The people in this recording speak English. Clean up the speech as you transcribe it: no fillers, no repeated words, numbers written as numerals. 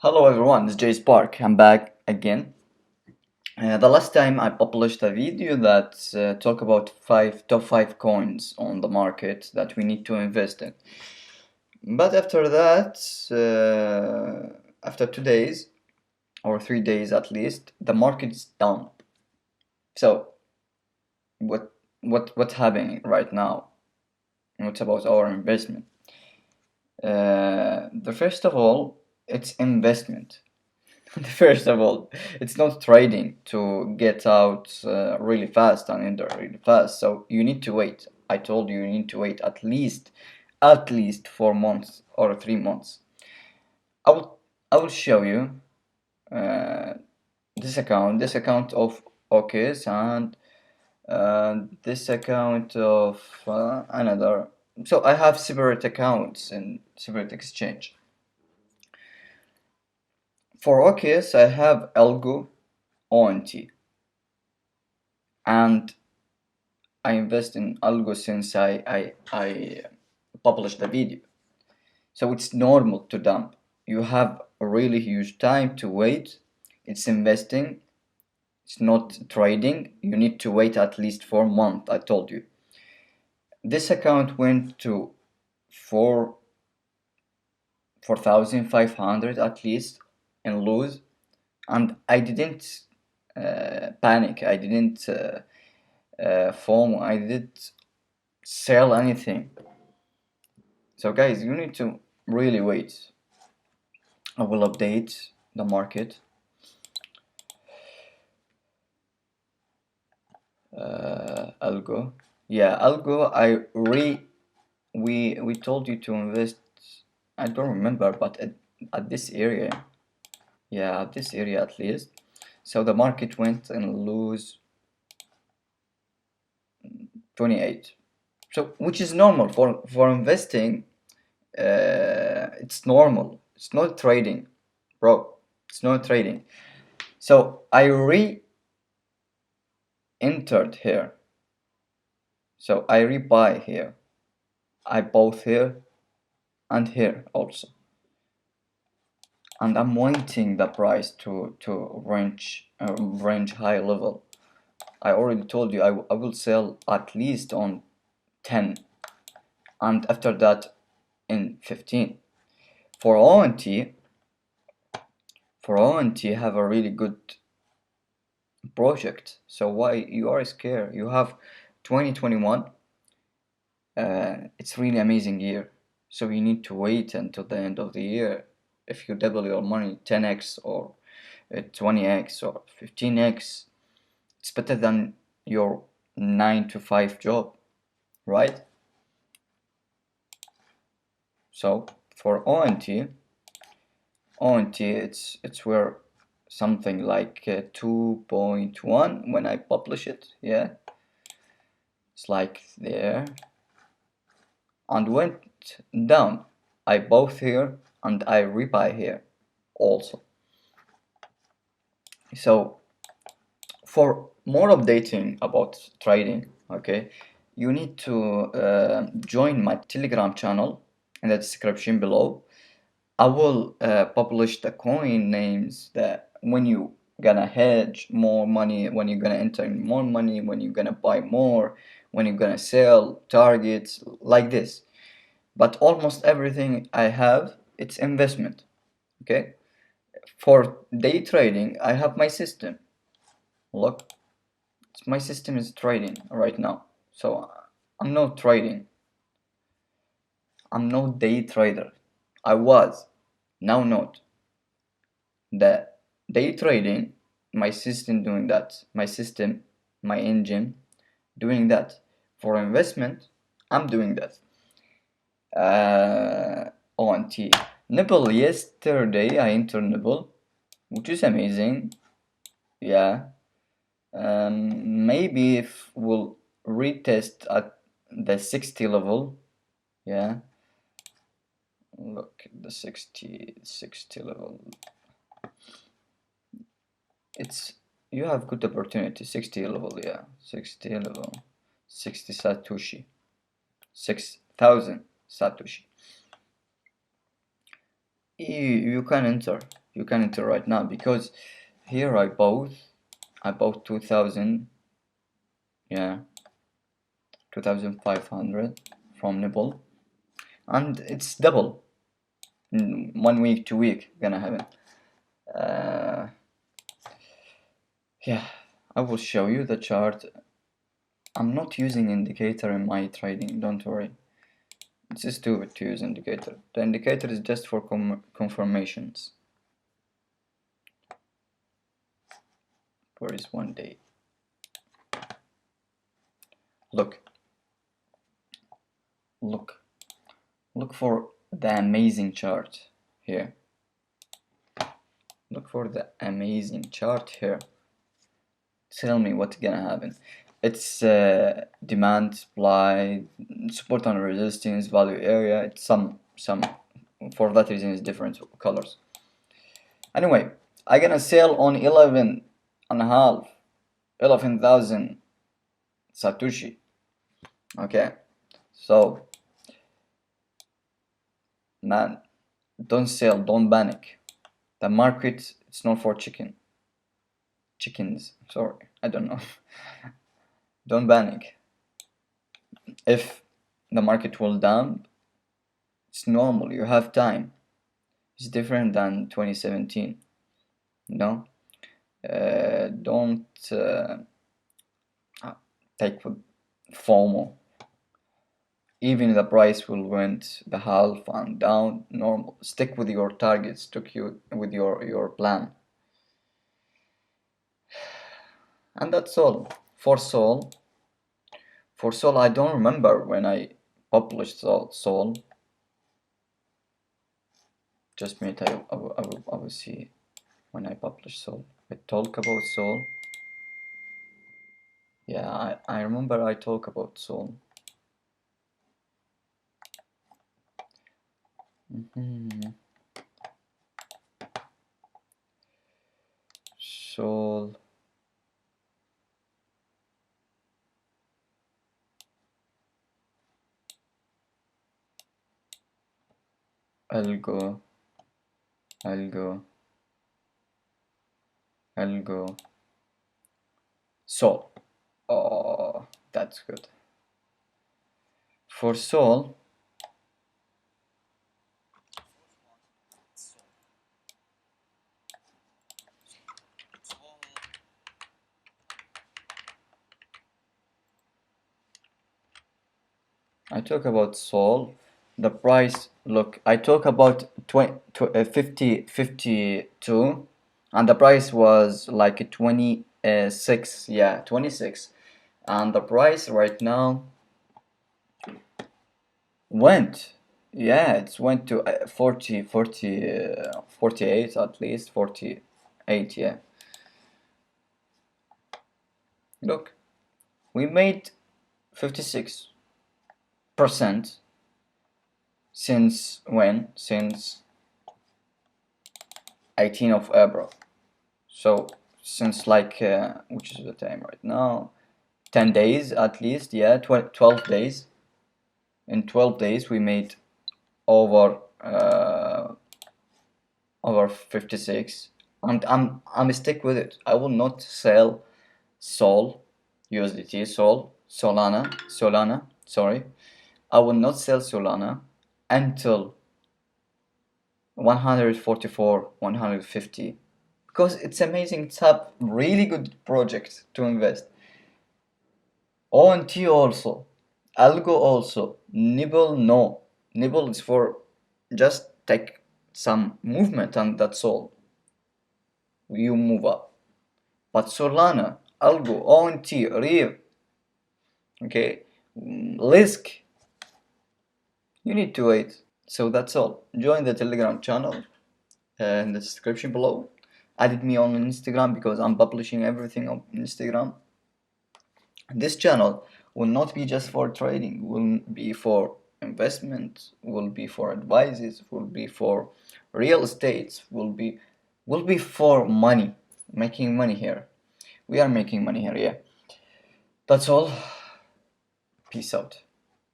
Hello everyone, it's Jay Spark. I'm back again. The last time I published a video that talk about top five coins on the market that we need to invest in. But after that, after 2 days or 3 days at least, the market's down. So what's happening right now? What's about our investment? The first of all, it's investment. First of all, it's not trading to get out really fast and enter really fast. So you need to wait. I told you need to wait at least 4 months or 3 months. I will I will show you uh, this account of OKs and this account of another. So I have separate accounts in separate exchange. For OKs, I have Algo ONT, and I invest in Algo since I published the video. So it's normal to dump. You have a really huge time to wait. It's investing. It's not trading. You need to wait at least 4 months, I told you. This account went to 4,500 at least and lose. And I didn't panic. I didn't foam. I didn't sell anything. So guys, you need to really wait. I will update the market. Algo. Yeah, Algo. We told you to invest. I don't remember, but at this area. Yeah, at this area at least. So the market went and lose 28. So which is normal for investing. It's normal. It's not trading, bro. It's not trading. So I re-entered here. So I rebuy here. I bought here and here also. And I'm waiting the price to range high level. I already told you I will sell at least on 10 and after that in 15. For ONT, have a really good project. So why you are scared? You have 2021. It's really amazing year. So you need to wait until the end of the year. If you double your money 10x or 20x or 15x, it's better than your 9 to 5 job, right? So for ONT, it's where something like 2.1 when I publish it. Yeah, it's like there and went down. I bought here and I rebuy here also. So for more updating about trading, okay, you need to join my Telegram channel in the description below. I will publish the coin names that when you gonna hedge more money, when you're gonna enter in more money, when you're gonna buy more, when you're gonna sell targets like this. But almost everything I have, it's investment. Okay. For day trading, I have my system. Look, my system is trading right now. So I'm not trading. I'm no day trader. I was, now not. The day trading, my system doing that. My system, my engine doing that. For investment, I'm doing that. ONT. Nibble, yesterday I entered Nibble, which is amazing. Yeah. Maybe if we'll retest at the 60 level. Yeah. Look, the 60 level. It's you have good opportunity. 60 level, yeah. 60 level. 60 Satoshi. 6,000 Satoshi. You can enter. You can enter right now, because here I bought 2000, yeah, 2500 from Nibble, and it's double in 1 week, 2 week gonna happen. Yeah, I will show you the chart. I'm not using indicator in my trading, don't worry. It's stupid to use indicator. The indicator is just for confirmations. Where is 1 day? Look for the amazing chart here. Look for the amazing chart here. Tell me what's gonna happen. It's demand, supply, support and resistance, value area. It's some for that reason it's different colors. Anyway, I gonna sell on 11,000 Satoshi. Okay, so man, don't sell, don't panic. The market, it's not for chickens, sorry, I don't know. Don't panic. If the market will down, it's normal, you have time. It's different than 2017. No, don't take FOMO. Even the price will went the half and down, normal. Stick with your targets, stick with your plan. And that's all. For Sol, I don't remember when I published Sol. Just a minute, I will see when I publish Sol. I talk about Sol. Yeah, I remember I talk about Sol. Sol. Algo. Sol. Oh, that's good. For Sol, I talk about Sol. The price, look, I talk about 52, and the price was like 26, yeah, 26, and the price right now went, yeah, it's went to 48 at least, 48, yeah. Look, we made 56% since when? Since 18th of April. So since like which is the time right now, 10 days at least, yeah, 12 days. In 12 days we made over 56, and I'm stick with it. I will not sell Sol, USDT, Solana, sorry. I will not sell Solana until 144, 150, because it's amazing. It's a really good project to invest. ONT also, Algo also, Nibble no. Nibble is for just take some movement and that's all. You move up. But Solana, Algo, ONT, Real, okay, Lisk, you need to wait. So that's all. Join the Telegram channel in the description below. Add me on Instagram because I'm publishing everything on Instagram. This channel will not be just for trading, will be for investment, will be for advices, will be for real estate, will be for money, making money here. We are making money here, yeah. That's all. Peace out.